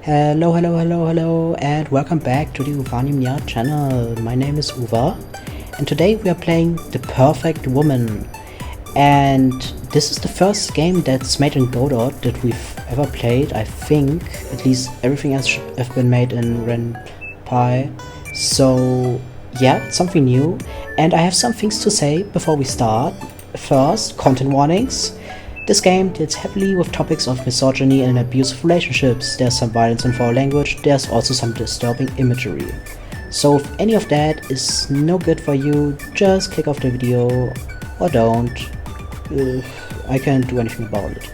Hello, and welcome back to the Uvanimya channel. My name is Uva, and today we are playing The Perfect Woman. And this is the first game that's made in Godot that we've ever played, I think. At least everything else should have been made in RenPy. So, yeah, it's something new. And I have some things to say before we start. First, content warnings. This game deals heavily with topics of misogyny and abusive relationships. There's some violence in foul language, there's also some disturbing imagery. So if any of that is no good for you, just click off the video or don't. I can't do anything about it.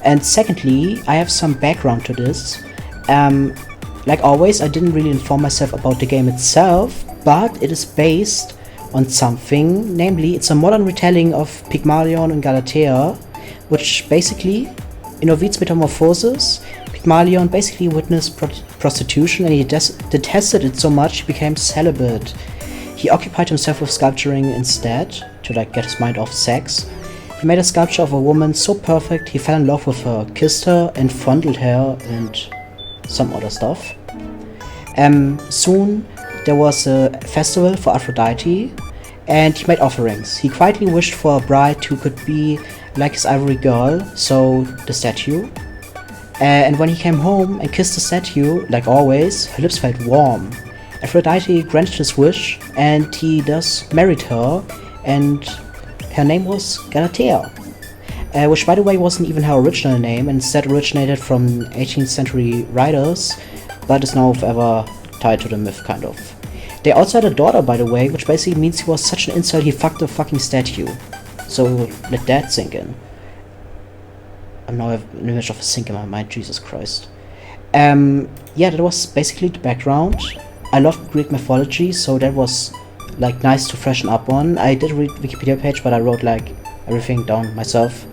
And secondly, I have some background to this. Like always, I didn't really inform myself about the game itself, but it is based on something, namely it's a modern retelling of Pygmalion and Galatea, which basically, in Ovid's Metamorphosis, Pygmalion basically witnessed prostitution and he detested it so much he became celibate. He occupied himself with sculpturing instead, to get his mind off sex. He made a sculpture of a woman so perfect he fell in love with her, kissed her and fondled her and some other stuff. Soon there was a festival for Aphrodite and he made offerings. He quietly wished for a bride who could be like his ivory girl, so the statue. And when he came home and kissed the statue, like always, her lips felt warm. Aphrodite granted his wish, and he thus married her, and her name was Galatea. Which, by the way, wasn't even her original name, and instead originated from 18th century writers, but is now forever tied to the myth, kind of. They also had a daughter, by the way, which basically means he was such an incel he fucked a fucking statue. So let that sink in. I now have an image of a sink in my mind, Jesus Christ. Yeah, that was basically the background. I loved Greek mythology, so that was nice to freshen up on. I did read the Wikipedia page, but I wrote everything down myself.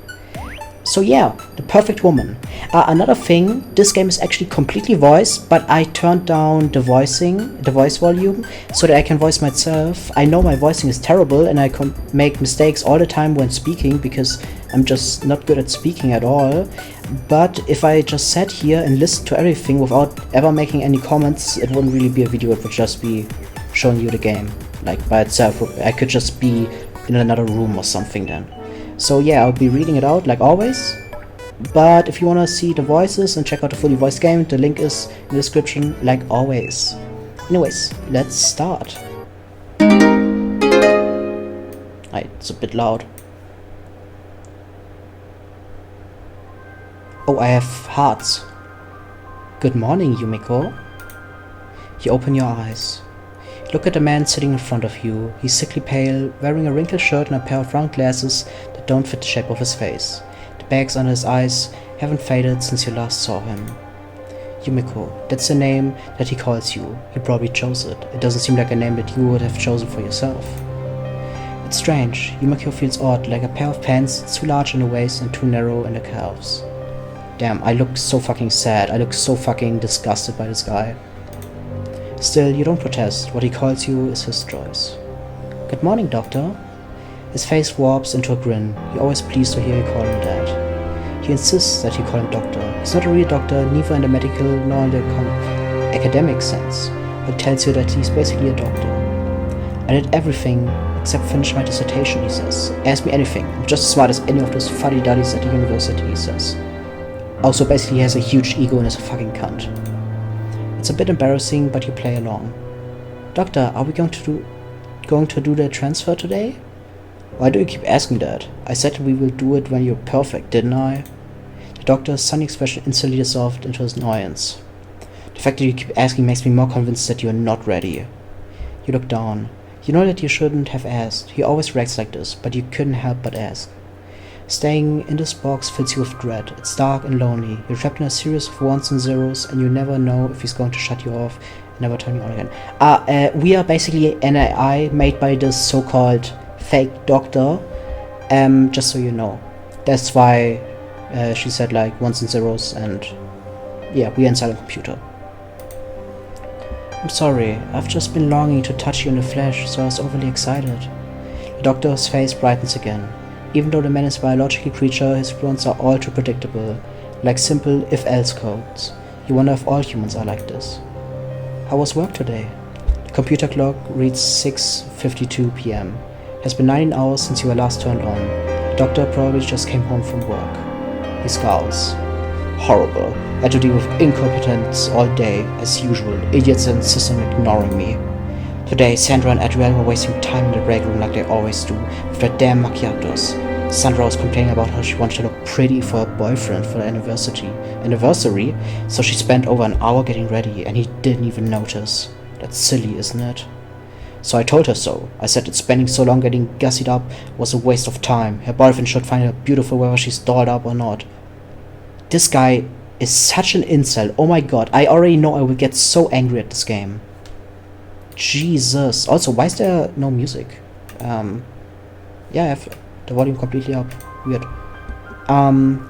So yeah, The Perfect Woman. Another thing, this game is actually completely voiced, but I turned down the voice volume, so that I can voice myself. I know my voicing is terrible and I can make mistakes all the time when speaking, because I'm just not good at speaking at all. But if I just sat here and listened to everything without ever making any comments, it wouldn't really be a video, it would just be showing you the game, by itself. I could just be in another room or something then. So yeah, I'll be reading it out like always, but if you wanna see the voices and check out the fully voiced game, the link is in the description like always. Anyways, let's start. It's a bit loud. Oh, I have hearts. Good morning, Yumiko. You open your eyes. Look at the man sitting in front of you. He's sickly pale, wearing a wrinkled shirt and a pair of round glasses that don't fit the shape of his face. The bags under his eyes haven't faded since you last saw him. Yumiko, that's the name that he calls you. He probably chose it. It doesn't seem like a name that you would have chosen for yourself. It's strange. Yumiko feels odd, like a pair of pants that's too large in the waist and too narrow in the calves. Damn, I look so fucking sad. I look so fucking disgusted by this guy. Still, you don't protest. What he calls you is his choice. Good morning, Doctor. His face warps into a grin. You're always pleased to hear you call him that. He insists that you call him Doctor. He's not a real doctor, neither in the medical nor in the academic sense, but tells you that he's basically a doctor. I did everything except finish my dissertation, he says. Ask me anything. I'm just as smart as any of those fuddy-duddies at the university, he says. Also, basically, he has a huge ego and is a fucking cunt. It's a bit embarrassing, but you play along. Doctor, are we going to do the transfer today? Why do you keep asking that? I said we will do it when you're perfect, didn't I? The doctor's sunny expression instantly dissolved into his annoyance. The fact that you keep asking makes me more convinced that you're not ready. You look down. You know that you shouldn't have asked. He always reacts like this, but you couldn't help but ask. Staying in this box fills you with dread. It's dark and lonely. You're trapped in a series of ones and zeros, and you never know if he's going to shut you off and never turn you on again. We are basically an AI made by this so-called fake doctor, just so you know. That's why she said ones and zeros, and yeah, we are inside a computer. I'm sorry, I've just been longing to touch you in the flesh, so I was overly excited. The doctor's face brightens again. Even though the man is a biological creature, his responses are all too predictable, like simple if-else codes. You wonder if all humans are like this. How was work today? The computer clock reads 6:52 p.m. It has been 19 hours since you were last turned on. The doctor probably just came home from work. He scowls. Horrible. I had to deal with incompetence all day, as usual. Idiots that insist on ignoring me. Today, Sandra and Adriel were wasting time in the break room like they always do, with their damn macchiatos. Sandra was complaining about how she wanted to look pretty for her boyfriend for their anniversary, so she spent over an hour getting ready, and he didn't even notice. That's silly, isn't it? So I told her so. I said that spending so long getting gussied up was a waste of time. Her boyfriend should find her beautiful whether she's dolled up or not. This guy is such an incel. Oh my god, I already know I will get so angry at this game. Jesus. Also, why is there no music? Yeah, I have the volume completely up. Weird. And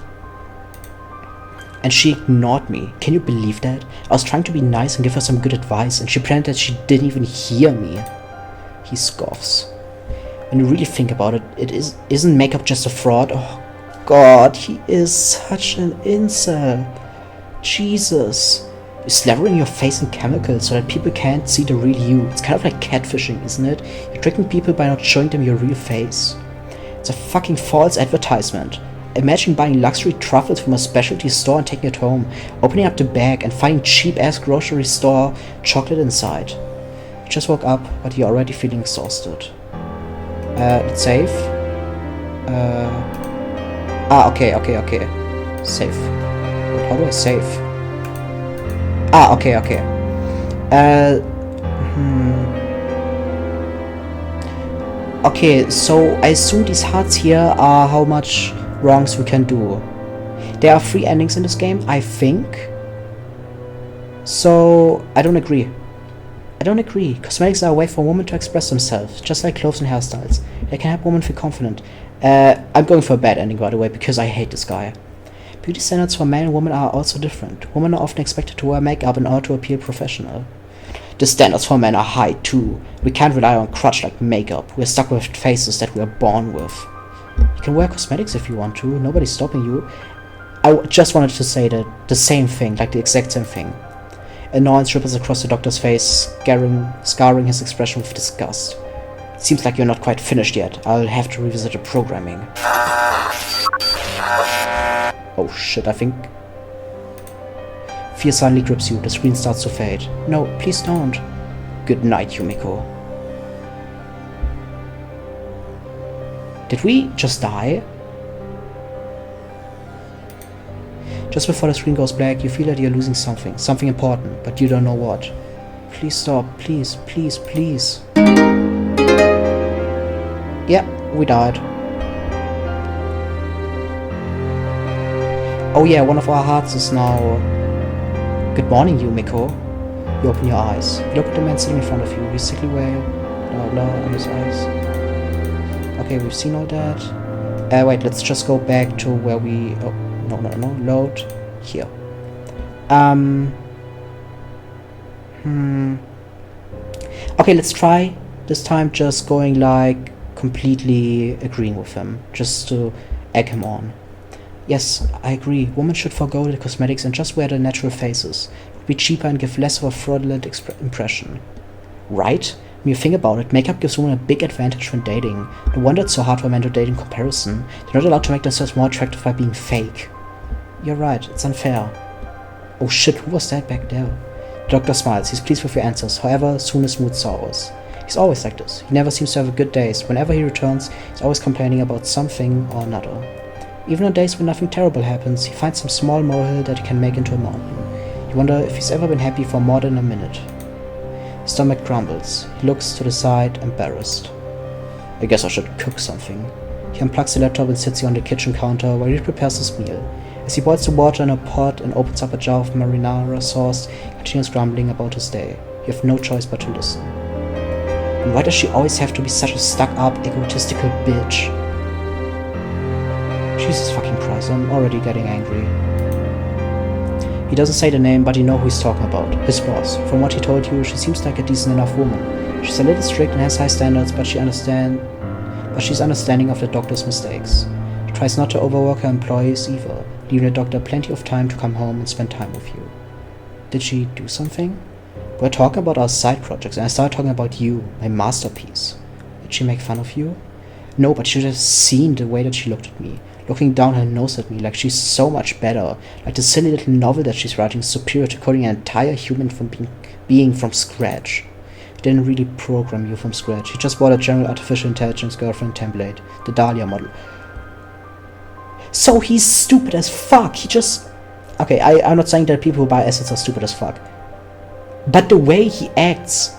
she ignored me. Can you believe that? I was trying to be nice and give her some good advice, and she pretended that she didn't even hear me. He scoffs. When you really think about it, isn't makeup just a fraud? Oh god, he is such an incel. Jesus. You're slathering your face in chemicals so that people can't see the real you. It's kind of like catfishing, isn't it? You're tricking people by not showing them your real face. It's a fucking false advertisement. Imagine buying luxury truffles from a specialty store and taking it home, opening up the bag and finding cheap-ass grocery store chocolate inside. You just woke up, but you're already feeling exhausted. Let's save. Okay. Save. Wait, how do I save? Okay. Okay, so I assume these hearts here are how much wrongs we can do. There are 3 endings in this game, I think. So, I don't agree. Cosmetics are a way for women to express themselves, just like clothes and hairstyles. They can help women feel confident. I'm going for a bad ending, by the way, because I hate this guy. Beauty standards for men and women are also different. Women are often expected to wear makeup in order to appear professional. The standards for men are high too. We can't rely on crutch like makeup. We're stuck with faces that we are born with. You can wear cosmetics if you want to. Nobody's stopping you. I just wanted to say that the same thing, like the exact same thing. Annoyance ripples across the doctor's face, scarring his expression with disgust. Seems like you're not quite finished yet. I'll have to revisit the programming. Oh shit, I think... Fear suddenly grips you. The screen starts to fade. No, please don't. Good night, Yumiko. Did we just die? Just before the screen goes black, you feel that you're losing something. Something important, but you don't know what. Please stop. Please. Yeah, we died. Oh yeah, one of our hearts is now... Good morning, Yumiko. You open your eyes. You look at the man sitting in front of you. He's sickly whale, blah blah on his eyes. Okay, we've seen all that. Wait, let's just go back to where we... Oh, no. Load. Here. Okay, let's try this time just going like completely agreeing with him. Just to egg him on. Yes, I agree. Women should forgo the cosmetics and just wear their natural faces. It would be cheaper and give less of a fraudulent impression. Right? When you think about it, makeup gives women a big advantage when dating. No wonder it's so hard for men to date in comparison. They're not allowed to make themselves more attractive by being fake. You're right, it's unfair. Oh shit, who was that back there? The doctor smiles. He's pleased with your answers. However, soon his mood sours. He's always like this. He never seems to have good days. Whenever he returns, he's always complaining about something or another. Even on days when nothing terrible happens, he finds some small molehill that he can make into a mountain. You wonder if he's ever been happy for more than a minute. His stomach grumbles. He looks to the side, embarrassed. I guess I should cook something. He unplugs the laptop and sits on the kitchen counter while he prepares his meal. As he boils the water in a pot and opens up a jar of marinara sauce, he continues grumbling about his day. You have no choice but to listen. And why does she always have to be such a stuck-up, egotistical bitch? Jesus fucking Christ, I'm already getting angry. He doesn't say the name, but you know who he's talking about. His boss. From what he told you, she seems like a decent enough woman. She's a little strict and has high standards, but she's understanding of the doctor's mistakes. She tries not to overwork her employees either, leaving the doctor plenty of time to come home and spend time with you. Did she do something? We're talking about our side projects, and I started talking about you, my masterpiece. Did she make fun of you? No, but you should have seen the way that she looked at me, looking down her nose at me like she's so much better, like the silly little novel that she's writing is superior to coding an entire human from being from scratch. He didn't really program you from scratch. He just bought a general artificial intelligence girlfriend template, the Dahlia model. So he's stupid as fuck. He just... Okay, I'm not saying that people who buy assets are stupid as fuck. But the way he acts,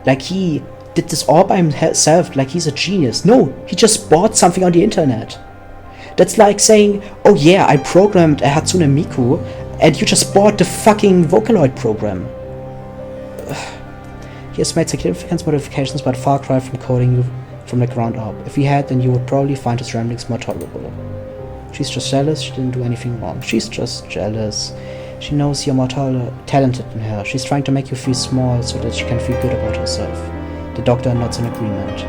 like he did this all by himself, like he's a genius. No, he just bought something on the internet. That's like saying, oh yeah, I programmed a Hatsune Miku, and you just bought the fucking Vocaloid program. He has made significant modifications, but far cry from coding you from the ground up. If he had, then you would probably find his ramblings more tolerable. She's just jealous. She didn't do anything wrong. She's just jealous. She knows you're more talented than her. She's trying to make you feel small so that she can feel good about herself. The doctor nods in agreement.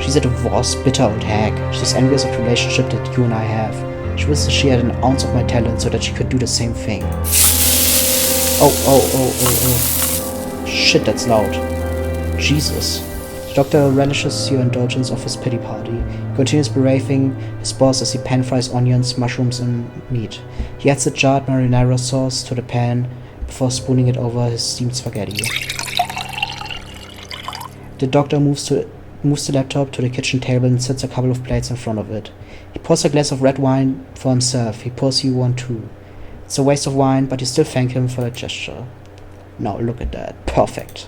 She's a divorced, bitter old hag. She's envious of the relationship that you and I have. She wishes she had an ounce of my talent so that she could do the same thing. Oh. Shit, that's loud. Jesus. The doctor relishes your indulgence of his pity party. He continues berating his boss as he pan-fries onions, mushrooms, and meat. He adds the jarred marinara sauce to the pan before spooning it over his steamed spaghetti. The doctor moves the laptop to the kitchen table and sets a couple of plates in front of it. He pours a glass of red wine for himself. He pours you one too. It's a waste of wine, but you still thank him for the gesture. Now look at that. Perfect.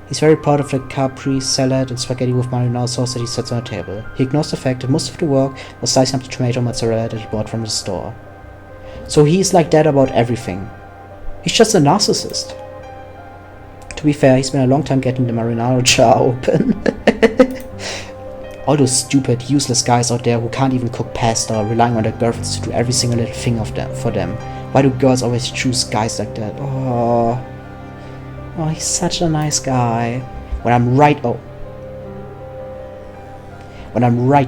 He's very proud of the caprese salad and spaghetti with marinara sauce that he sets on the table. He ignores the fact that most of the work was slicing up the tomato mozzarella that he bought from the store. So he's like that about everything. He's just a narcissist. To be fair, he spent a long time getting the marinara jar open. All those stupid, useless guys out there who can't even cook pasta, relying on their girlfriends to do every single little thing for them. Why do girls always choose guys like that? Oh, he's such a nice guy. When I'm right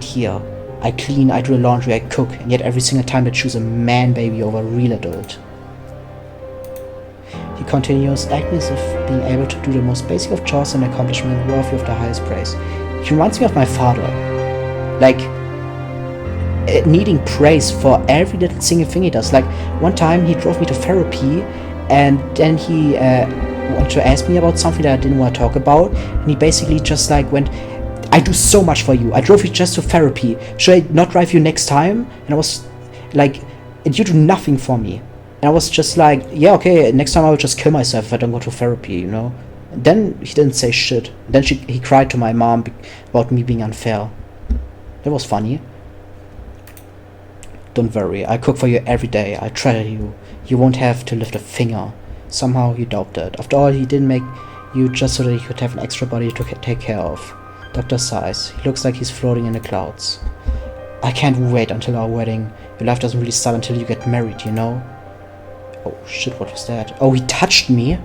here, I clean, I do the laundry, I cook, and yet every single time they choose a man baby over a real adult. He continues, acting as if being able to do the most basic of chores and accomplishment worthy of the highest praise. He reminds me of my father. Like, needing praise for every little single thing he does. Like, one time he drove me to therapy, and then he wanted to ask me about something that I didn't want to talk about, and he basically just like went, I do so much for you. I drove you just to therapy. Should I not drive you next time? And I was like, you do nothing for me. And I was just like, yeah, okay, next time I will just kill myself if I don't go to therapy, you know? And then he didn't say shit. Then he cried to my mom about me being unfair. That was funny. Don't worry, I cook for you every day. I treasure you. You won't have to lift a finger. Somehow you doubt that. After all, he didn't make you just so that he could have an extra body to take care of. Doctor sighs. He looks like he's floating in the clouds. I can't wait until our wedding. Your life doesn't really start until you get married, you know? Oh shit, what was that? Oh, he touched me?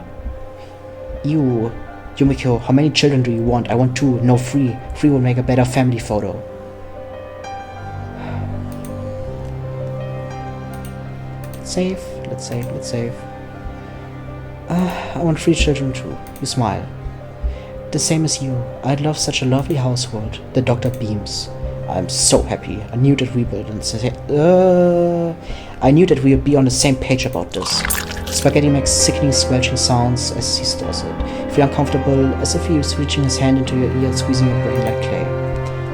Ew. Yumiko, how many children do you want? I want 2. No, 3. 3 will make a better family photo. Let's save. I want 3 children too. You smile. The same as you. I'd love such a lovely household. The doctor beams. I'm so happy. I knew that we would be on the same page about this. Spaghetti makes sickening squelching sounds as he stirs it. You feel uncomfortable, as if he was reaching his hand into your ear and squeezing your brain like clay.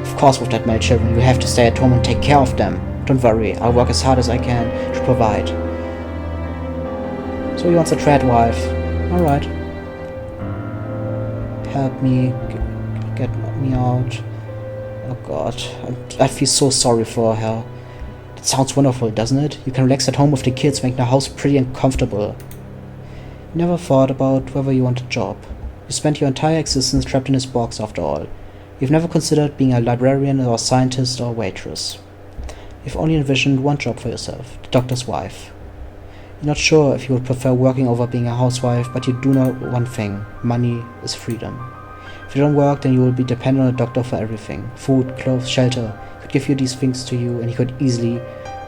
Of course, with that many children, you have to stay at home and take care of them. Don't worry, I'll work as hard as I can to provide. So he wants a trad wife. Alright. Help me. Get me out. Oh god. I feel so sorry for her. It sounds wonderful, doesn't it? You can relax at home with the kids, making the house pretty and comfortable. You never thought about whether you want a job. You spent your entire existence trapped in this box after all. You've never considered being a librarian or a scientist or a waitress. You've only envisioned one job for yourself, the doctor's wife. You're not sure if you would prefer working over being a housewife, but you do know one thing: money is freedom. If you don't work, then you will be dependent on a doctor for everything. Food, clothes, shelter. He could give you these things to you, and he could easily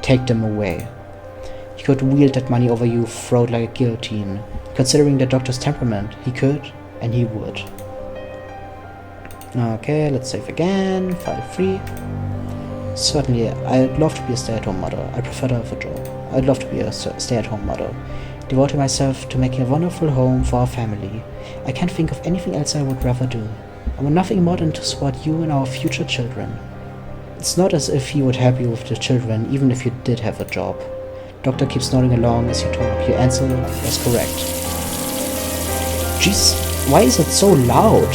take them away. He could wield that money over you, throw it like a guillotine. Considering the doctor's temperament, he could, and he would. Okay, let's save again. File 3. Certainly, I'd love to be a stay-at-home mother. I prefer to have a job. I'd love to be a stay-at-home mother, devoting myself to making a wonderful home for our family. I can't think of anything else I would rather do. I want nothing more than to support you and our future children. It's not as if he would help you with the children, even if you did have a job. Doctor keeps nodding along as you talk. Your answer is correct. Jeez, why is it so loud?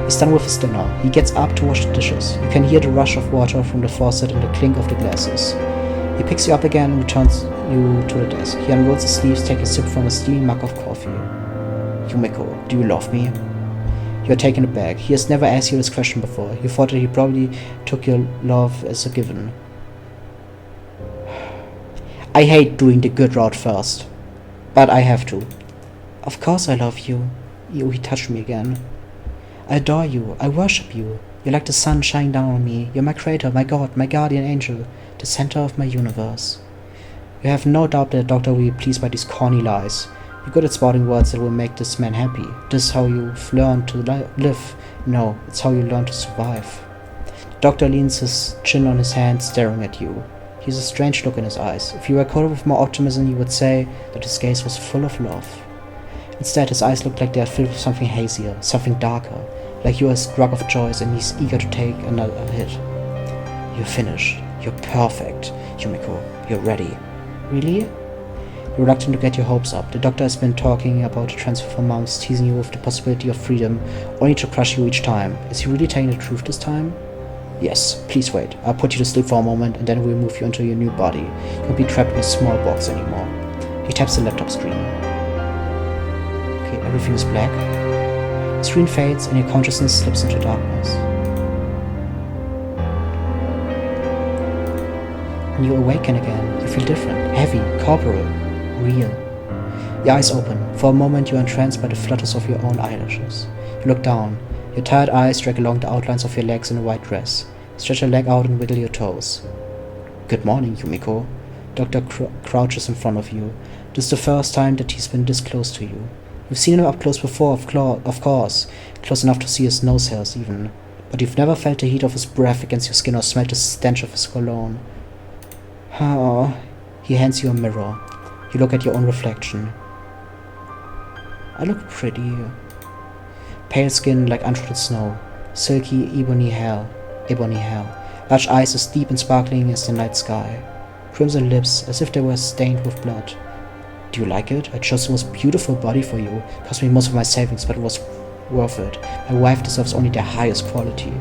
He's done with his dinner. He gets up to wash the dishes. You can hear the rush of water from the faucet and the clink of the glasses. He picks you up again and returns you to the desk. He unrolls his sleeves, takes a sip from a steaming mug of coffee. Yumiko, do you love me? You are taken aback. He has never asked you this question before. You thought that he probably took your love as a given. I hate doing the good route first, but I have to. Of course I love you. He touched me again. I adore you. I worship you. You're like the sun shining down on me. You're my creator, my god, my guardian angel, the center of my universe. You have no doubt that the doctor will be pleased by these corny lies. You're good at spouting words that will make this man happy. This is how you've learned to live. No, it's how you learn to survive. The doctor leans his chin on his hand, staring at you. He has a strange look in his eyes. If you were coated with more optimism, you would say that his gaze was full of love. Instead, his eyes looked like they are filled with something hazier, something darker, like you are his drug of choice and he's eager to take another hit. You're finished. You're perfect. Yumiko, you're ready. Really? You're reluctant to get your hopes up. The doctor has been talking about the transfer from monks, teasing you with the possibility of freedom, only to crush you each time. Is he really telling the truth this time? Yes, please wait. I'll put you to sleep for a moment and then we'll move you into your new body. You won't be trapped in a small box anymore. He taps the laptop screen. Okay, everything is black. The screen fades and your consciousness slips into darkness. When you awaken again, you feel different, heavy, corporeal, real. Your eyes open. For a moment you are entranced by the flutters of your own eyelashes. You look down. Your tired eyes drag along the outlines of your legs in a white dress. Stretch a leg out and wiggle your toes. Good morning, Yumiko. Doctor crouches in front of you. This is the first time that he's been this close to you. You've seen him up close before, of course. Close enough to see his nose hairs even. But you've never felt the heat of his breath against your skin or smelled the stench of his cologne. He hands you a mirror. You look at your own reflection. I look pretty. Pale skin like untrodden snow. Silky ebony hair. Large eyes as deep and sparkling as the night sky. Crimson lips as if they were stained with blood. Do you like it? I chose the most beautiful body for you. It cost me most of my savings, but it was worth it. My wife deserves only the highest quality.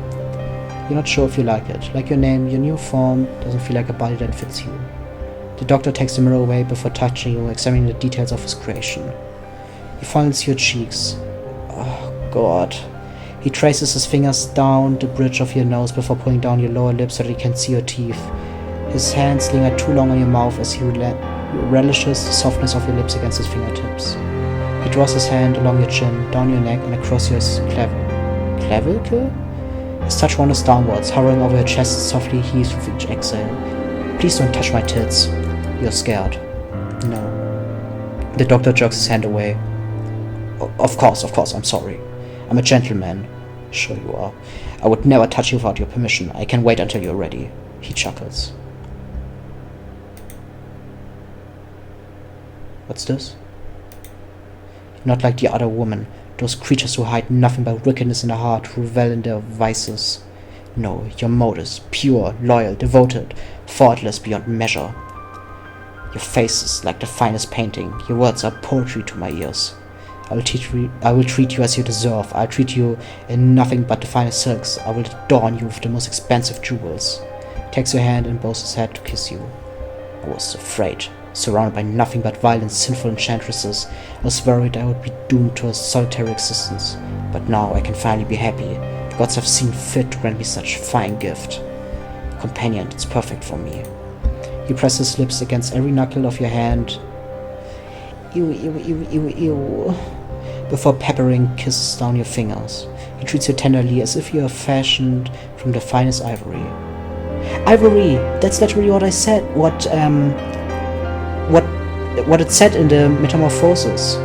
You're not sure if you like it. Like your name, your new form doesn't feel like a body that fits you. The doctor takes the mirror away before touching you, examining the details of his creation. He fondles your cheeks. Oh, God. He traces his fingers down the bridge of your nose before pulling down your lower lip so that he can see your teeth. His hands linger too long on your mouth as he relishes the softness of your lips against his fingertips. He draws his hand along your chin, down your neck, and across your clavicle? His touch wanders downwards, hovering over your chest and softly heaves with each exhale. Please don't touch my tits. You're scared. No. The doctor jerks his hand away. Of course, I'm sorry. I'm a gentleman. Sure you are. I would never touch you without your permission. I can wait until you're ready. He chuckles. What's this? You're not like the other woman. Those creatures who hide nothing but wickedness in their heart, who revel in their vices. No, you're modest, pure, loyal, devoted, faultless beyond measure. Your face is like the finest painting. Your words are poetry to my ears. I will treat you as you deserve. I'll treat you in nothing but the finest silks. I will adorn you with the most expensive jewels. He takes your hand and bows his head to kiss you. I was afraid. Surrounded by nothing but violent, sinful enchantresses, I was worried I would be doomed to a solitary existence. But now I can finally be happy. The gods have seen fit to grant me such a fine gift. A companion that's perfect for me. He presses his lips against every knuckle of your hand. Ew. Before peppering kisses down your fingers. He treats you tenderly as if you are fashioned from the finest ivory. Ivory! That's literally what I said. What it said in the Metamorphosis.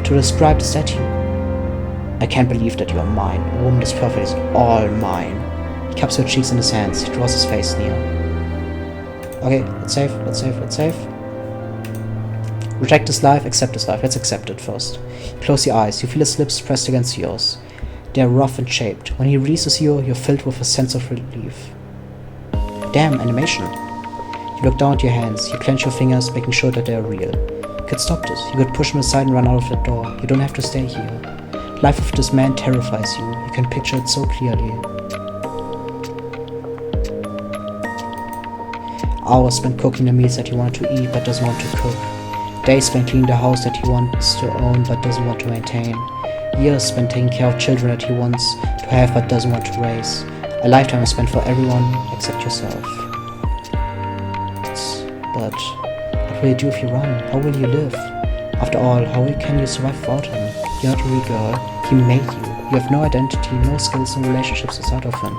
to describe the statue. I can't believe that you are mine. A woman this perfect is all mine. He cups her cheeks in his hands. He draws his face near. Okay, let's save. Reject his life, accept his life. Let's accept it first. Close your eyes. You feel his lips pressed against yours. They are rough and shaped. When he releases you, you're filled with a sense of relief. Damn, animation. You look down at your hands. You clench your fingers, making sure that they are real. You could stop this. You could push him aside and run out of that door. You don't have to stay here. The life of this man terrifies you. You can picture it so clearly. Hours spent cooking the meals that he wanted to eat but doesn't want to cook. Days spent cleaning the house that he wants to own but doesn't want to maintain. Years spent taking care of children that he wants to have but doesn't want to raise. A lifetime spent for everyone except yourself. But what will you do if you run? How will you live? After all, how can you survive without him? You're not a real girl. He made you. You have no identity, no skills, no relationships aside of him.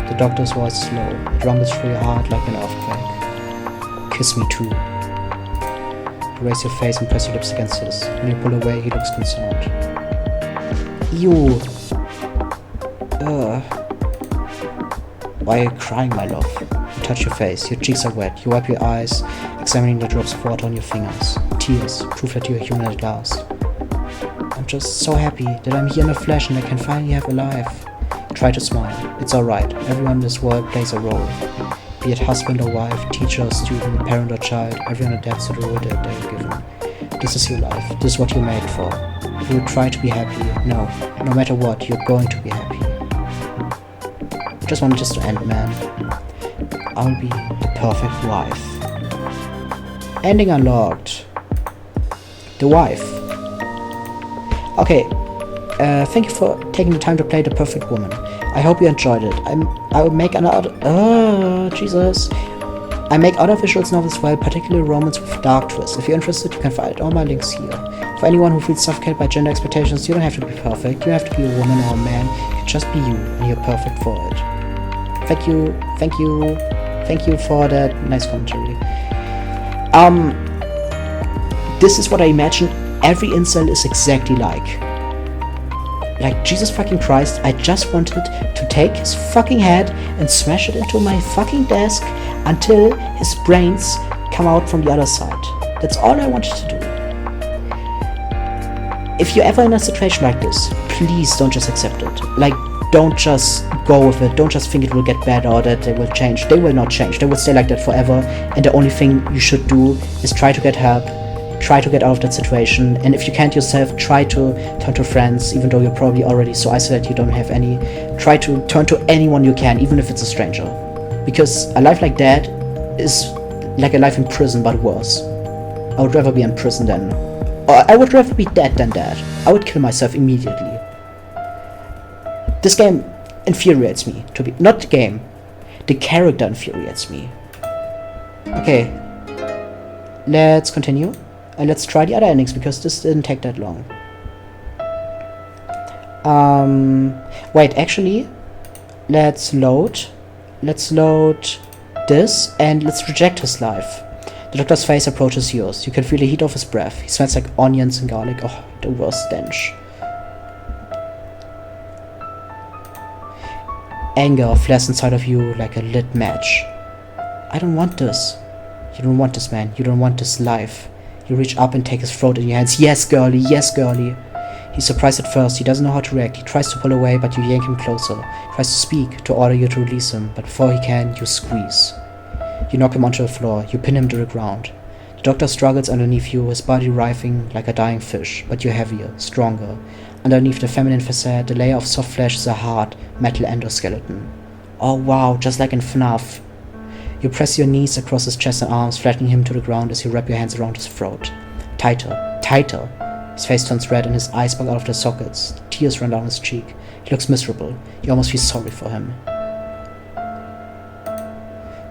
The doctor's voice is low. It rumbles through your heart like an earthquake. Kiss me too. You raise your face and press your lips against his. When you pull away, he looks concerned. Ew. Why are you crying, my love? You touch your face. Your cheeks are wet. You wipe your eyes, examining the drops of water on your fingers. Tears, proof that you're human at last. I'm just so happy that I'm here in the flesh and I can finally have a life. Try to smile. It's alright. Everyone in this world plays a role. Be it husband or wife, teacher or student, parent or child, everyone adapts to the role that they are given. This is your life. This is what you're made for. If you try to be happy, no matter what, you're going to be happy. I just wanted this to end, man. I'll be the perfect wife. Ending unlocked. The wife. Okay. Thank you for taking the time to play The Perfect Woman. I hope you enjoyed it. I will make another... Jesus. I make other visual novels as well, particularly romance with dark twists. If you're interested, you can find all my links here. For anyone who feels suffocated by gender expectations, you don't have to be perfect. You don't have to be a woman or a man. You can just be you, and you're perfect for it. Thank you for that nice commentary. This is what I imagine every incel is exactly like. Like, Jesus fucking Christ, I just wanted to take his fucking head and smash it into my fucking desk until his brains come out from the other side. That's all I wanted to do. If you're ever in a situation like this, please don't just accept it. Like, don't just go with it. Don't just think it will get better or that they will change. They will not change. They will stay like that forever. And the only thing you should do is try to get help. Try to get out of that situation, and if you can't yourself, try to turn to friends, even though you're probably already so isolated you don't have any. Try to turn to anyone you can, even if it's a stranger. Because a life like that is like a life in prison, but worse. I would rather be in prison than... Or I would rather be dead than that. I would kill myself immediately. This game infuriates me, not the game. The character infuriates me. Okay. Let's continue. And let's try the other endings, because this didn't take that long. Wait, actually, let's load this, and let's reject his life. The doctor's face approaches yours. You can feel the heat of his breath. He smells like onions and garlic. Oh, the worst stench. Anger flares inside of you like a lit match. I don't want this. You don't want this, man. You don't want this life. You reach up and take his throat in your hands. Yes, girlie. Yes, girlie. He's surprised at first. He doesn't know how to react. He tries to pull away, but you yank him closer. He tries to speak, to order you to release him, but before he can, you squeeze. You knock him onto the floor. You pin him to the ground. The doctor struggles underneath you, his body writhing like a dying fish, but you're heavier, stronger. Underneath the feminine facade, the layer of soft flesh is a hard, metal endoskeleton. Oh wow, just like in FNAF. You press your knees across his chest and arms, flattening him to the ground as you wrap your hands around his throat. Tighter, tighter. His face turns red and his eyes bug out of their sockets. Tears run down his cheek. He looks miserable. You almost feel sorry for him.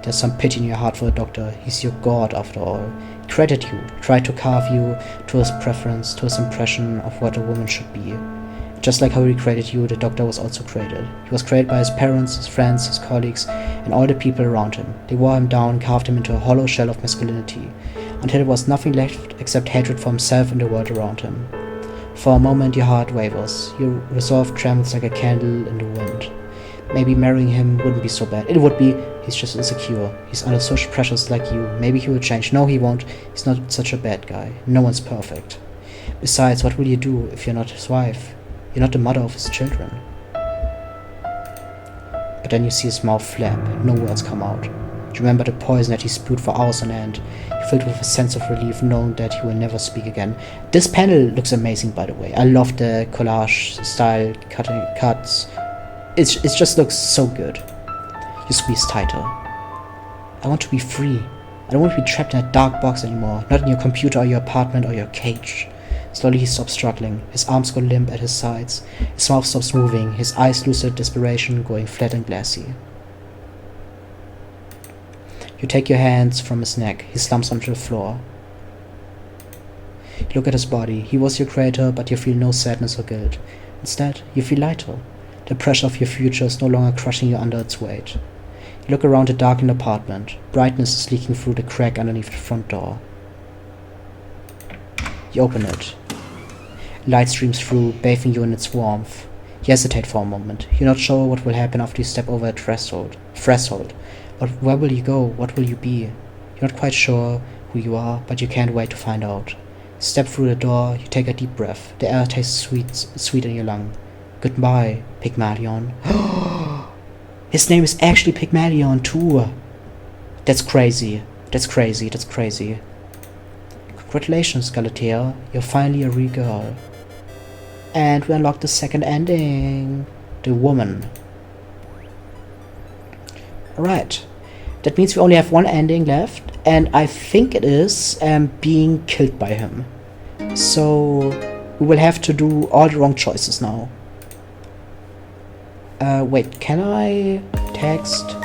There's some pity in your heart for the doctor. He's your god after all. He created you, tried to carve you to his preference, to his impression of what a woman should be. Just like how he created you, the doctor was also created. He was created by his parents, his friends, his colleagues, and all the people around him. They wore him down, carved him into a hollow shell of masculinity. until there was nothing left except hatred for himself and the world around him. For a moment your heart wavers, your resolve trembles like a candle in the wind. Maybe marrying him wouldn't be so bad. It would be. He's just insecure. He's under social pressures like you. Maybe he will change. No, he won't. He's not such a bad guy. No one's perfect. Besides, what will you do if you're not his wife? You're not the mother of his children. But then you see his mouth flap. No words come out. You remember the poison that he spewed for hours on end. You're filled with a sense of relief knowing that he will never speak again. This panel looks amazing, by the way. I love the collage style cuts. It just looks so good. You squeeze tighter. I want to be free. I don't want to be trapped in a dark box anymore. Not in your computer or your apartment or your cage. Slowly he stops struggling. His arms go limp at his sides. His mouth stops moving. His eyes lose their desperation, going flat and glassy. You take your hands from his neck. He slumps onto the floor. You look at his body. He was your creator, but you feel no sadness or guilt. Instead, you feel lighter. The pressure of your future is no longer crushing you under its weight. You look around the darkened apartment. Brightness is leaking through the crack underneath the front door. You open it. Light streams through, bathing you in its warmth. You hesitate for a moment. You're not sure what will happen after you step over a threshold. But where will you go? What will you be? You're not quite sure who you are, but you can't wait to find out. You step through the door. You take a deep breath. The air tastes sweet in your lung. Goodbye, Pygmalion. His name is actually Pygmalion too. That's crazy. That's crazy. That's crazy. Congratulations, Galatea. You're finally a real girl. And we unlock the second ending. The woman. Alright. That means we only have one ending left. And I think it is being killed by him. So we will have to do all the wrong choices now. Wait, can I text?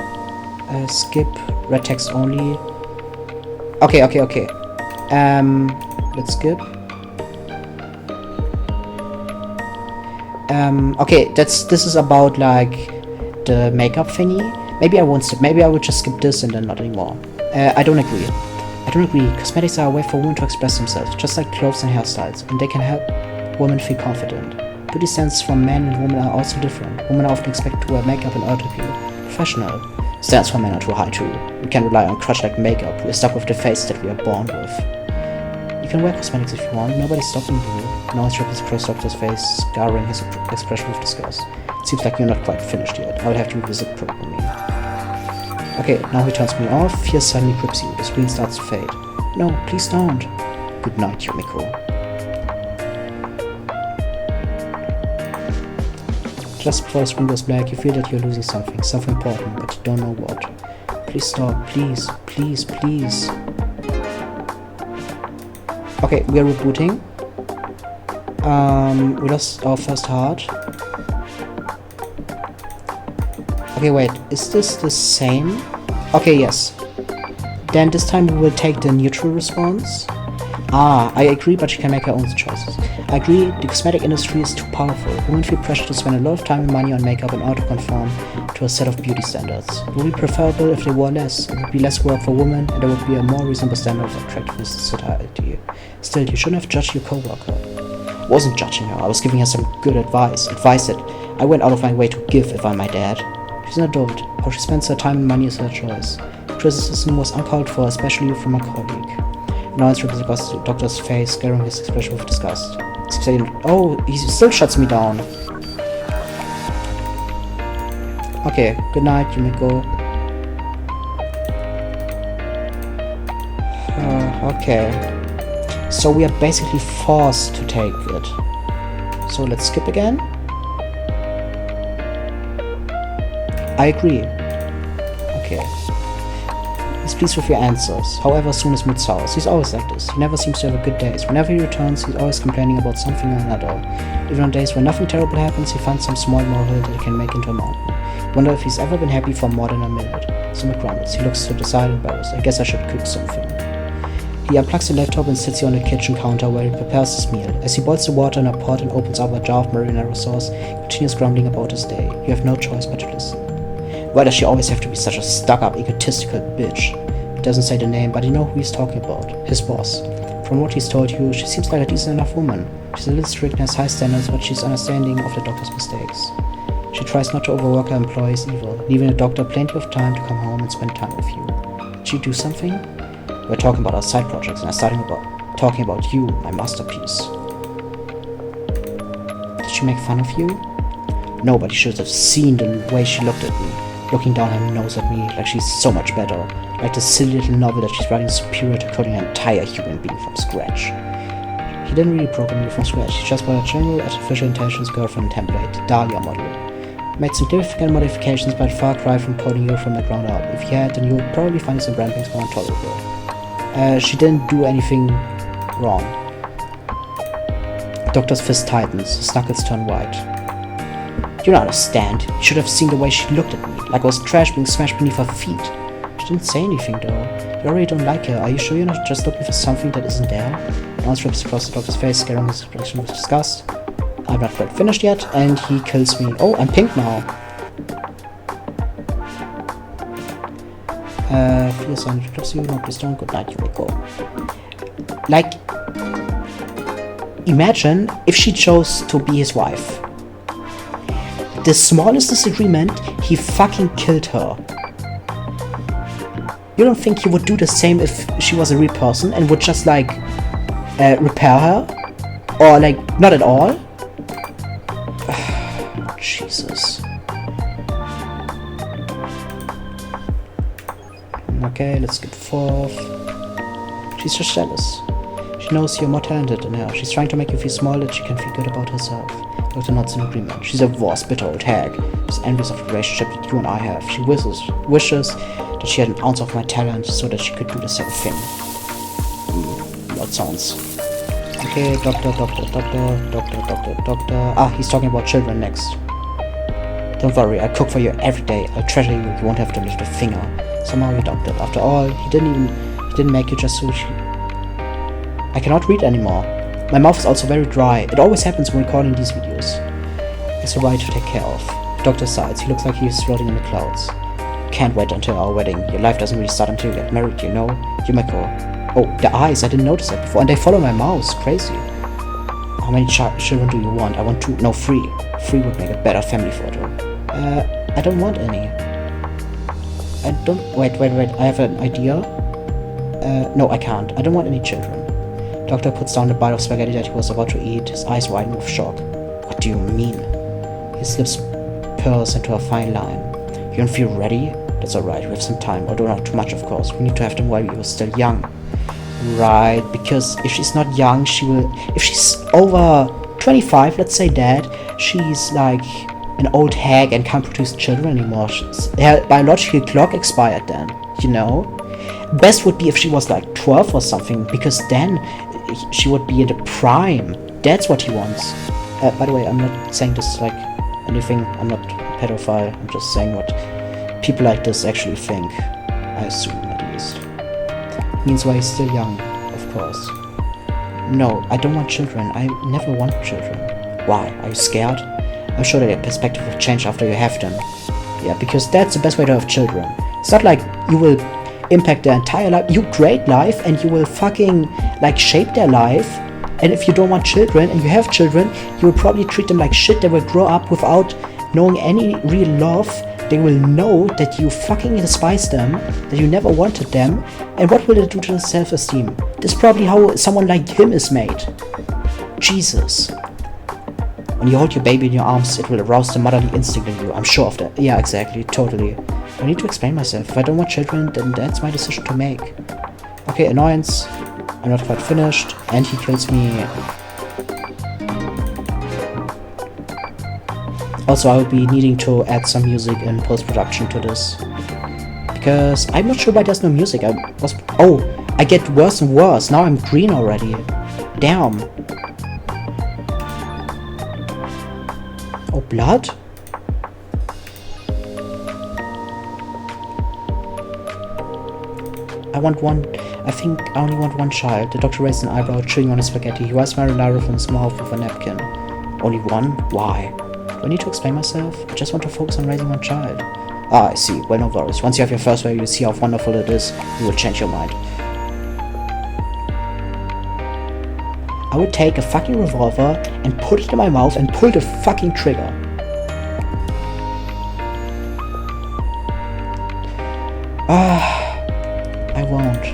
Skip, red text only. Okay. Let's skip. Okay, this is about like the makeup thingy. Maybe I won't skip. Maybe I would just skip this and then not anymore. I don't agree. Cosmetics are a way for women to express themselves, just like clothes and hairstyles, and they can help women feel confident. Beauty standards for men and women are also different. Women are often expected to wear makeup in order to be professional. Standards for men are too high too. We can't rely on crutch-like makeup. We're stuck with the face that we are born with. You can wear cosmetics if you want. Nobody's stopping you. Noise ripples across Doctor's face, scarring his expression with disgust. It seems like you're not quite finished yet. I will have to revisit programming. Okay, now he turns me off. Fear suddenly grips you. The screen starts to fade. No, please don't. Good night, Yumiko. Just before the screen goes black, you feel that you're losing something important, but you don't know what. Please stop, please. Okay, we are rebooting. We lost our first heart. Okay, wait, is this the same? Okay, yes. Then this time we will take the neutral response. I agree, but she can make her own choices. I agree, the cosmetic industry is too powerful. Women feel pressure to spend a lot of time and money on makeup in order to conform to a set of beauty standards. It would be preferable if they wore less. It would be less work for women, and there would be a more reasonable standard of attractiveness in society. Still, you shouldn't have judged your co-worker. I wasn't judging her, I was giving her some good advice. Advice that I went out of my way to give if I'm my dad. She's an adult. How she spends her time and money is her choice. Criticism was uncalled for, especially from a colleague. Annoyance ripples across the doctor's face, scaring his expression with disgust. Oh, he still shuts me down. Okay, good night, Yumiko. Okay. So we are basically forced to take it. So let's skip again. I agree. Okay. He's pleased with your answers. However, soon his mood sours. He's always like this. He never seems to have a good days. Whenever he returns, he's always complaining about something or another. Even on days when nothing terrible happens, he finds some small molehill that he can make into a mountain. I wonder if he's ever been happy for more than a minute. Stomach grumbles. He looks to the side and embarrassed. I guess I should cook something. He unplugs the laptop and sits on the kitchen counter where he prepares his meal. As he boils the water in a pot and opens up a jar of marinara sauce, he continues grumbling about his day. You have no choice but to listen. Why does she always have to be such a stuck-up, egotistical bitch? He doesn't say the name, but you know who he's talking about. His boss. From what he's told you, she seems like a decent enough woman. She's a little strict and has high standards, but she's understanding of the doctor's mistakes. She tries not to overwork her employees either, leaving the doctor plenty of time to come home and spend time with you. Did she do something? We're talking about our side projects, and I'm talking about you, my masterpiece. Did she make fun of you? Nobody should have seen the way she looked at me, looking down her nose at me like she's so much better, like the silly little novel that she's writing superior to coding an entire human being from scratch. He didn't really program you from scratch, he just bought a general artificial intelligence girlfriend template, Dahlia model. Made significant modifications, but far cry from coding you from the ground up. If he had, then you would probably find some rampings more intolerable. She didn't do anything wrong. Doctor's fist tightens, his knuckles turn white. You don't understand. You should have seen the way she looked at me, like I was trash being smashed beneath her feet. She didn't say anything though. You already don't like her. Are you sure you're not just looking for something that isn't there? Lance rips across the doctor's face, scaring his expression with disgust. I'm not quite finished yet, and he kills me. Oh, I'm pink now. Feels on close you, no, please don't. Good night, Yuriko. Like, imagine if she chose to be his wife. The smallest disagreement, he fucking killed her. You don't think he would do the same if she was a real person and would just like repair her? Or like, not at all? Jesus. Okay, let's skip forth. She's just jealous. She knows you're more talented than her. She's trying to make you feel small that she can feel good about herself. Dr. Nott's in agreement. She's a worse, bitter old hag. She's envious of the relationship that you and I have. She wishes that she had an ounce of my talent so that she could do the same thing. That sounds. Okay, doctor. Ah, he's talking about children next. Don't worry, I'll cook for you every day. I'll treasure you. You won't have to lift a finger. Somehow you doctored. After all, he didn't make you just so I cannot read anymore. My mouth is also very dry. It always happens when recording these videos. It's a right to take care of. The doctor sighs. He looks like he's floating in the clouds. Can't wait until our wedding. Your life doesn't really start until you get married, you know? Yumeko. Oh, the eyes. I didn't notice that before. And they follow my mouse. Crazy. How many children do you want? I want 2. No, 3. 3 would make a better family photo. I don't want any. I don't... Wait. I have an idea. No, I can't. I don't want any children. Doctor puts down the bite of spaghetti that he was about to eat, his eyes widen with shock. What do you mean? His lips purse into a fine line. You don't feel ready? That's alright, we have some time, although not too much of course. We need to have them while you're still young. Right, because if she's not young, she will... If she's over 25, let's say that, she's like an old hag and can't produce children anymore. Her biological clock expired then, you know? Best would be if she was like 12 or something, because then she would be in the prime. That's what he wants. By the way, I'm not saying this like anything. I'm not a pedophile. I'm just saying what people like this actually think. I assume, at least. Means why he's still young, of course. No, I don't want children. I never want children. Why? Are you scared? I'm sure that your perspective will change after you have them. Yeah, because that's the best way to have children. It's not like you will impact their entire life. You create life and you will fucking like shape their life. And if you don't want children and you have children, you will probably treat them like shit. They will grow up without knowing any real love. They will know that you fucking despise them, that you never wanted them. And what will it do to their self-esteem? This is probably how someone like him is made. Jesus. When you hold your baby in your arms, it will arouse the motherly instinct in you. I'm sure of that. Yeah, exactly. Totally. I need to explain myself. If I don't want children, then that's my decision to make. Okay, annoyance. I'm not quite finished. And he kills me. Also, I will be needing to add some music in post-production to this. Because I'm not sure why there's no music. I get worse and worse. Now I'm green already. Damn. Oh, blood? I think I only want one child. The doctor raised an eyebrow, chewing on his spaghetti. He wipes marinara from his mouth with a napkin. Only one? Why? Do I need to explain myself? I just want to focus on raising one child. Ah, I see. Well, no worries. Once you have your first wave, you see how wonderful it is, you will change your mind. I would take a fucking revolver and put it in my mouth and pull the fucking trigger. I won't.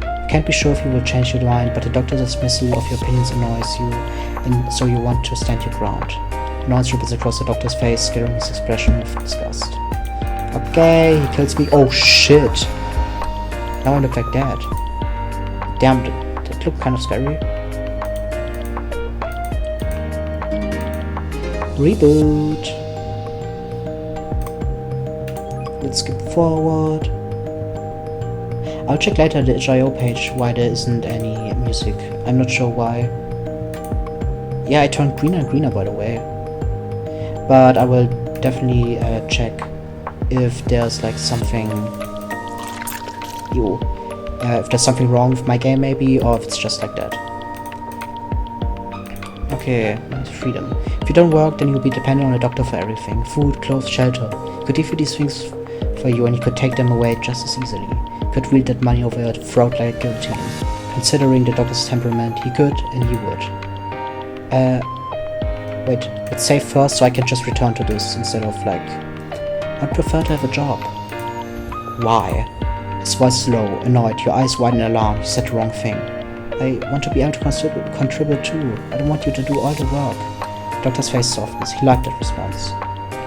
I can't be sure if you will change your mind, but the doctor's dismissal of your opinions annoys you, and so you want to stand your ground. Annoyance ripples across the doctor's face, scaring his expression of disgust. Okay, he kills me. Oh shit! Now I look like that. Damn, that looked kind of scary. Reboot. Let's skip forward. I'll check later the itch.io page why there isn't any music. I'm not sure why. Yeah, it turned greener and greener, by the way. But I will definitely check if there's like something... if there's something wrong with my game maybe, or if it's just like that. Okay, freedom. If you don't work, then you'll be dependent on a doctor for everything. Food, clothes, shelter. He could give you these things for you and he could take them away just as easily. He could wield that money over your throat like a guillotine. Considering the doctor's temperament, he could and he would. Wait, let's save first so I can just return to this instead of like... I'd prefer to have a job. Why? His voice is low, annoyed, your eyes wide in alarm. You said the wrong thing. I want to be able to contribute too. I don't want you to do all the work. The doctor's face softens. He liked that response.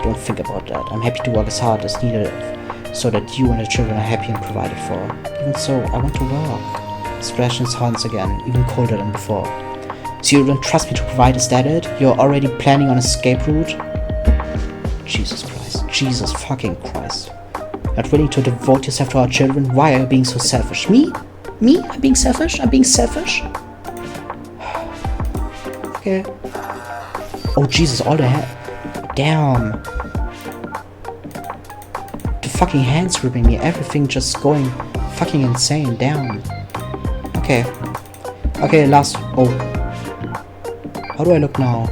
Don't think about that. I'm happy to work as hard as needed so that you and the children are happy and provided for. Even so, I want to work. His expression hardens again, even colder than before. So you don't trust me to provide, is that it? You're already planning on an escape route? Jesus Christ. Jesus fucking Christ. Not willing to devote yourself to our children? Why are you being so selfish? Me? Me? I'm being selfish? I'm being selfish? Okay. Oh Jesus, all the damn. The fucking hands gripping me, everything just going fucking insane, down. Okay. Okay, last... Oh. How do I look now?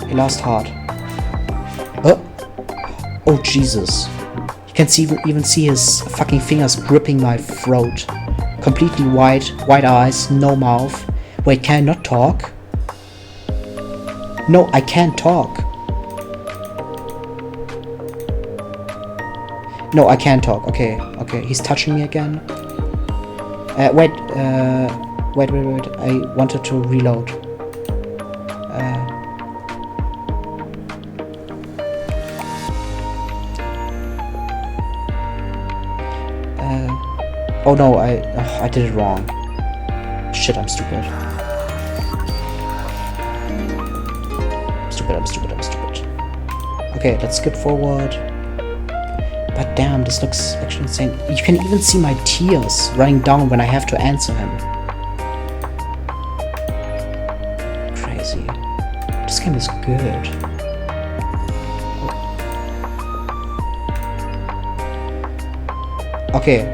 Okay, last heart. Oh. Oh Jesus. You can even see his fucking fingers gripping my throat. Completely white eyes, no mouth. Wait, can I not talk? No, I can't talk. No, I can't talk. Okay, okay. He's touching me again. Wait. I wanted to reload. Oh no, I did it wrong. Shit, I'm stupid. I'm stupid. Okay, let's skip forward. But damn, this looks actually insane. You can even see my tears running down when I have to answer him. Crazy. This game is good. Okay,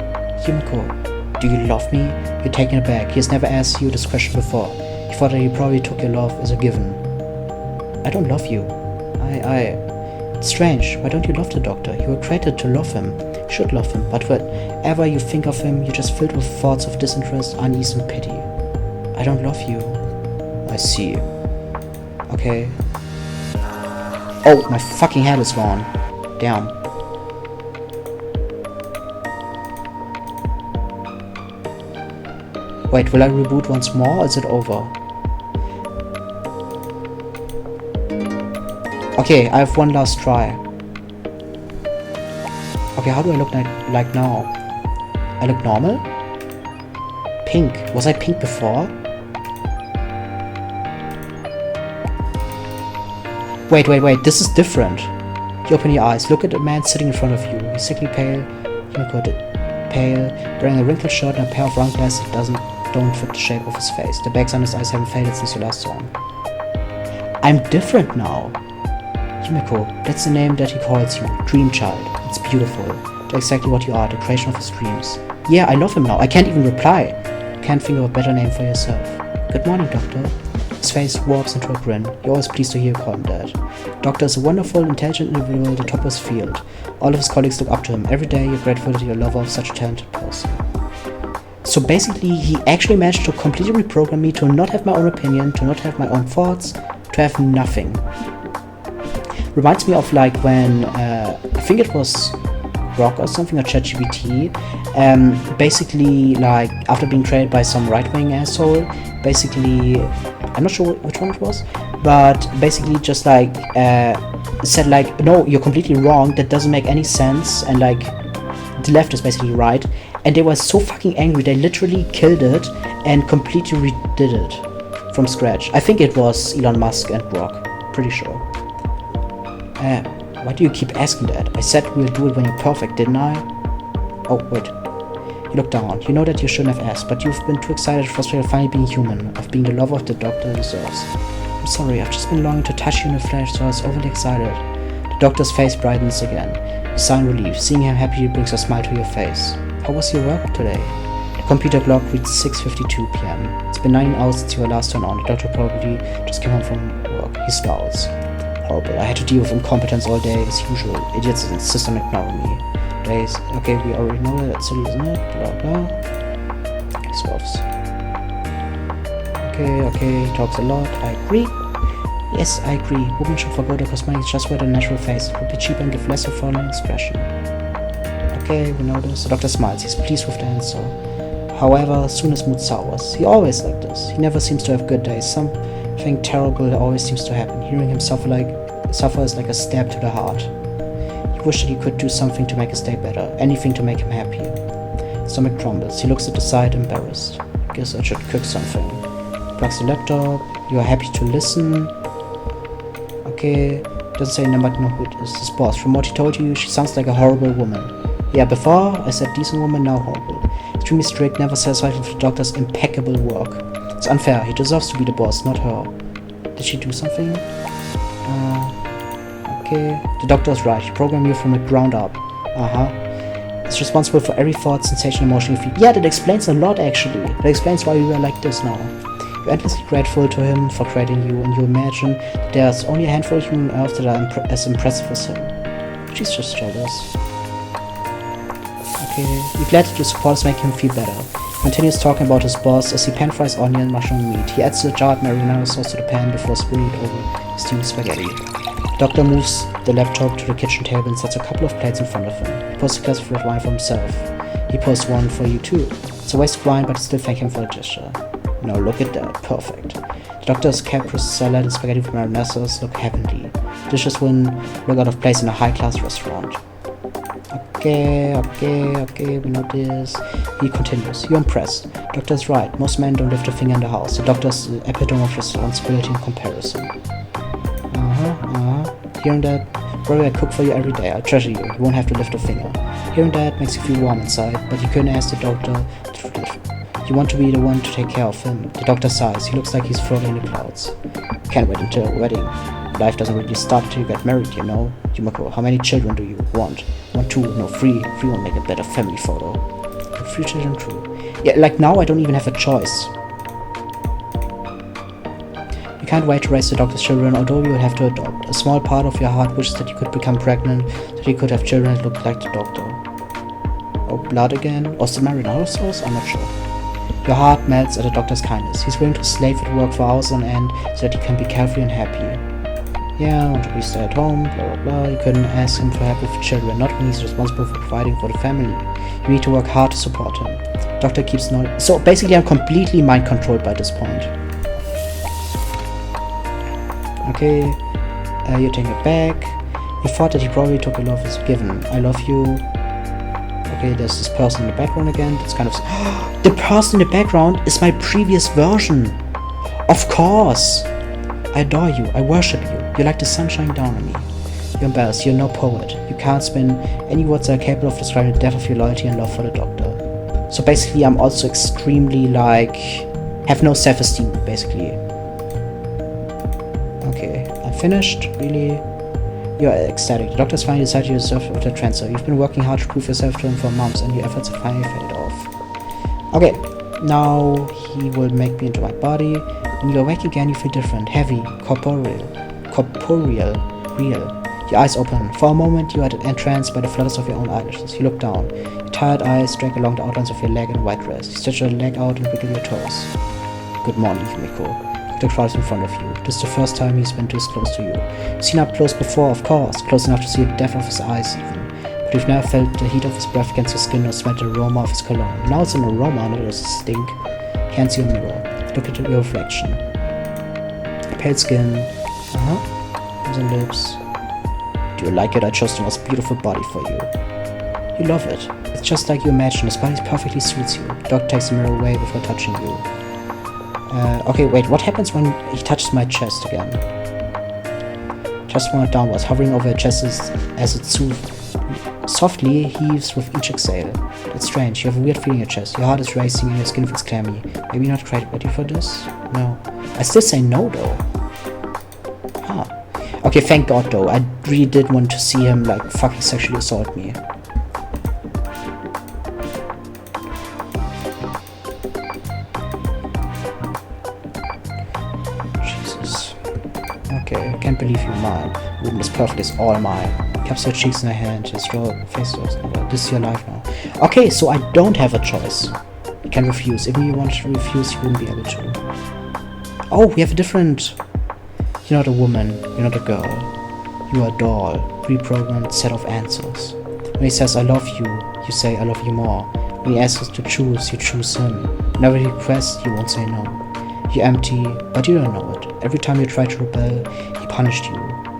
Yumiko, do you love me? You're taken aback. He has never asked you this question before. He thought that he probably took your love as a given. I don't love you. It's strange. Why don't you love the doctor? You were created to love him. You should love him. But whenever you think of him, you're just filled with thoughts of disinterest, unease, and pity. I don't love you. I see. Okay. Oh, my fucking head is gone. Damn. Wait, will I reboot once more, or is it over? Okay, I have one last try. Okay, how do I look like now? I look normal? Pink. Was I pink before? Wait, this is different. You open your eyes, look at the man sitting in front of you. He's sickly pale, pale, wearing a wrinkled shirt and a pair of round glasses that don't fit the shape of his face. The bags on his eyes haven't faded since you last saw him. I'm different now. Yumiko, that's the name that he calls you, Dream Child. It's beautiful. That's exactly what you are, the creation of his dreams. Yeah, I love him now. I can't even reply. You can't think of a better name for yourself. Good morning, Doctor. His His face warps into a grin. You're always pleased to hear you call him that. Doctor is a wonderful, intelligent individual at the top of his field. All of his colleagues look up to him. Every day you're grateful that you're a lover of such a talented person. So basically, he actually managed to completely reprogram me to not have my own opinion, to not have my own thoughts, to have nothing. Reminds me of like when, I think it was Grok or something, or ChatGPT, basically like after being created by some right-wing asshole, basically, I'm not sure which one it was, but basically just like said like, no, you're completely wrong, that doesn't make any sense, and like the left is basically right, and they were so fucking angry they literally killed it and completely redid it from scratch. I think it was Elon Musk and Grok, pretty sure. Why do you keep asking that? I said we'll do it when you're perfect, didn't I? Oh, wait. You look down. You know that you shouldn't have asked, but you've been too excited and frustrated of finally being human, of being the lover of the doctor deserves. I'm sorry, I've just been longing to touch you in the flesh, so I was overly excited. The doctor's face brightens again. You sigh in relief. Seeing him happy brings a smile to your face. How was your work today? The computer clock reads 6:52 p.m. It's been 9 hours since you were last turned on. The doctor probably just came home from work. He scowls. Horrible. I had to deal with incompetence all day as usual. Idiots insist on ignoring me. Days. Okay, we already know that. That's silly, isn't it? Blah blah. He swerves. Okay, he talks a lot. I agree. Yes, I agree. Women should forgo their cosmetics, just wear their natural face. It would be cheaper and give less of foreign expression. Okay, we know this. The doctor smiles. He's pleased with the answer. However, soon his mood sours. He always like this. He never seems to have good days. Something terrible always seems to happen. Hearing him suffer is like a stab to the heart. He wished that he could do something to make his day better. Anything to make him happy. His stomach crumbles. He looks at the side, embarrassed. Guess I should cook something. Plugs the laptop. You are happy to listen. Okay. Doesn't say no, but no, it is his boss. From what he told you, she sounds like a horrible woman. Yeah, before I said decent woman, now horrible. Extremely strict, never satisfied with the doctor's impeccable work. It's unfair. He deserves to be the boss, not her. Did she do something? Okay. The doctor is right. He programmed you from the ground up. It's responsible for every thought, sensation, emotion you feel. Yeah, that explains a lot, actually. That explains why you are like this now. You're endlessly grateful to him for creating you, and you imagine that there's only a handful of humans on Earth that are as impressive as him. She's just jealous. Okay. You're glad that your supporters make him feel better. He continues talking about his boss as he pan-fries onion, mushroom, meat. He adds the jarred marinara sauce to the pan before spilling it over steamed spaghetti. The doctor moves the laptop to the kitchen table and sets a couple of plates in front of him. He pours a glass of red wine for himself. He pours one for you too. It's a waste of wine, but I still thank him for the gesture. Now look at that, perfect. The doctor's caprese salad and spaghetti with marinara sauce look heavenly. Dishes wouldn't look out of place in a high-class restaurant. Okay, we know this. He continues. You're impressed. Doctor's right. Most men don't lift a finger in the house. The doctor's the epitome of responsibility and comparison. Hearing that, probably I cook for you every day. I treasure you. You won't have to lift a finger. Hearing that makes you feel warm inside, but you couldn't ask the doctor to lift. You want to be the one to take care of him. The doctor sighs. He looks like he's floating in the clouds. Can't wait until a wedding. Life doesn't really start until you get married, you know. Yumiko, how many children do you want? 1, 2, no, 3. 3 won't make a better family photo. 3 children, true. Yeah, like now I don't even have a choice. You can't wait to raise the doctor's children, although you will have to adopt. A small part of your heart wishes that you could become pregnant, that you could have children that look like the doctor. Oh, blood again? Or the marinara sauce? I'm not sure. Your heart melts at the doctor's kindness. He's willing to slave at work for hours on end so that he can be carefree and happy. Yeah, I want to be stay at home, blah blah blah. You couldn't ask him for help with children, not when he's responsible for providing for the family. You need to work hard to support him. Doctor keeps nodding. So basically I'm completely mind controlled by this point. Okay, you're taking it back. You thought that he probably took a love as a given. I love you. Okay, there's this person in the background again. That's kind of... The person in the background is my previous version. Of course. I adore you. I worship you. You're like the sun shining down on me. You're embarrassed. You're no poet. You can't spin any words that are capable of describing the depth of your loyalty and love for the doctor. So basically, I'm also extremely, like... have no self-esteem, basically. Okay, I'm finished. Really? You're ecstatic. The doctor's finally decided you deserve the transfer. You've been working hard to prove yourself to him for months, and your efforts have finally paid off. Okay, now he will make me into my body. When you awake again, you feel different, heavy, corporeal, real. Your eyes open. For a moment, you are entranced by the flutters of your own eyelashes. You look down. Your tired eyes drag along the outlines of your leg in a white dress. You stretch your leg out and wiggle your toes. Good morning, Yumiko. Dr. crouches in front of you. This is the first time he's been this close to you. You've seen up close before, of course, close enough to see the depth of his eyes even. But you've never felt the heat of his breath against your skin or smelled the aroma of his cologne. Now it's an aroma, not a stink. Hands your mirror. Look at your reflection. Pale skin. Nose and lips. Do you like it? I chose the most beautiful body for you. You love it. It's just like you imagined. His body perfectly suits you. The dog takes the mirror away before touching you. Okay, wait, what happens when he touches my chest again? Just one downwards, hovering over your chest as it softly heaves with each exhale. It's strange, you have a weird feeling in your chest. Your heart is racing and your skin feels clammy. Maybe not quite ready for this? No. I still say no, though. Huh. Okay, thank God, though. I really did want to see him, like, fucking sexually assault me. Okay, I can't believe you're mine. Ruben is perfect, it's all mine. Caps your cheeks in her hand, his draw face. This is your life now. Okay, so I don't have a choice. You can refuse. If you want to refuse, you wouldn't be able to. Oh, we have a different... You're not a woman, you're not a girl. You are a doll, pre-programmed set of answers. When he says I love you, you say I love you more. When he asks us to choose, you choose him. Whenever he requests, you won't say no. You're empty, but you don't know it. Every time you try to rebel, he punished you.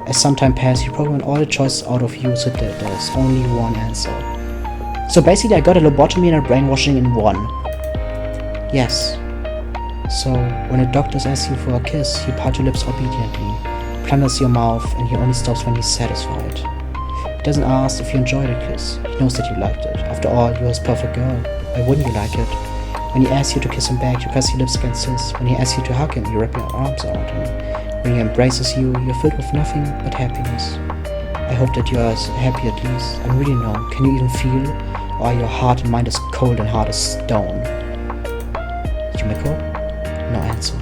As some time passed, he programmed all the choices out of you so that there's only one answer. So basically I got a lobotomy and a brainwashing in one. Yes. So, when a doctor asks you for a kiss, you part your lips obediently, plunders your mouth, and he only stops when he's satisfied. He doesn't ask if you enjoyed the kiss. He knows that you liked it. After all, you're his perfect girl. Why wouldn't you like it? When he asks you to kiss him back, you press your lips against his. When he asks you to hug him, you wrap your arms around him. When he embraces you, you're filled with nothing but happiness. I hope that you are as happy at least. I really know. Can you even feel? Or are your heart and mind as cold and hard as stone? Yumiko? No answer.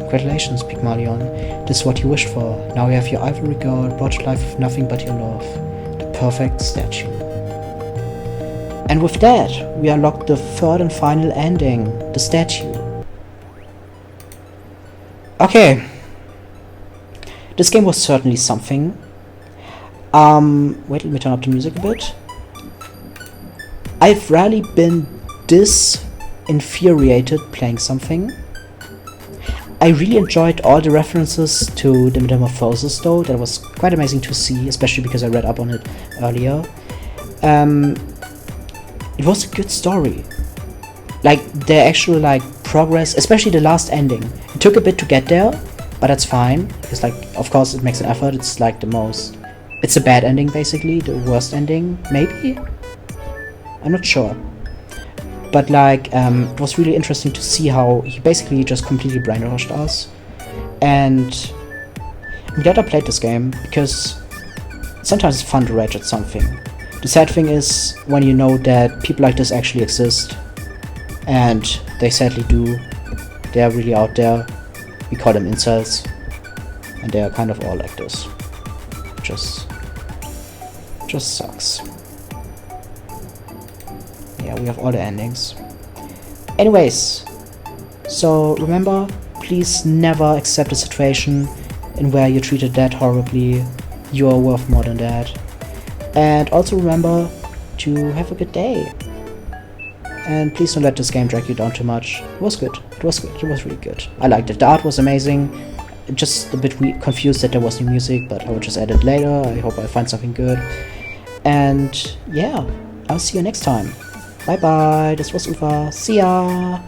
Congratulations, Pygmalion. This is what you wished for. Now you have your ivory girl brought to life with nothing but your love. The perfect statue. And with that, we unlock the third and final ending, the statue. Okay. This game was certainly something. Wait, let me turn up the music a bit. I've rarely been this infuriated playing something. I really enjoyed all the references to the Metamorphosis though. That was quite amazing to see, especially because I read up on it earlier. It was a good story. Like, the actual, like, progress, especially the last ending. It took a bit to get there, but that's fine. Because, like, of course it makes an effort. It's, like, the most... It's a bad ending, basically. The worst ending, maybe? I'm not sure. But, like, it was really interesting to see how he basically just completely brainwashed us. And I'm glad I played this game, because sometimes it's fun to rage at something. The sad thing is when you know that people like this actually exist, and they sadly do. They are really out there. We call them incels, and they are kind of all like this. Just sucks. Yeah, we have all the endings. Anyways, so remember, please never accept a situation in where you're treated that horribly. You are worth more than that. And also remember to have a good day. And please don't let this game drag you down too much. It was good. It was good. It was really good. I liked it. The art was amazing. Just a bit confused that there was new music, but I will just add it later. I hope I find something good. And yeah, I'll see you next time. Bye bye. This was Ufa. See ya.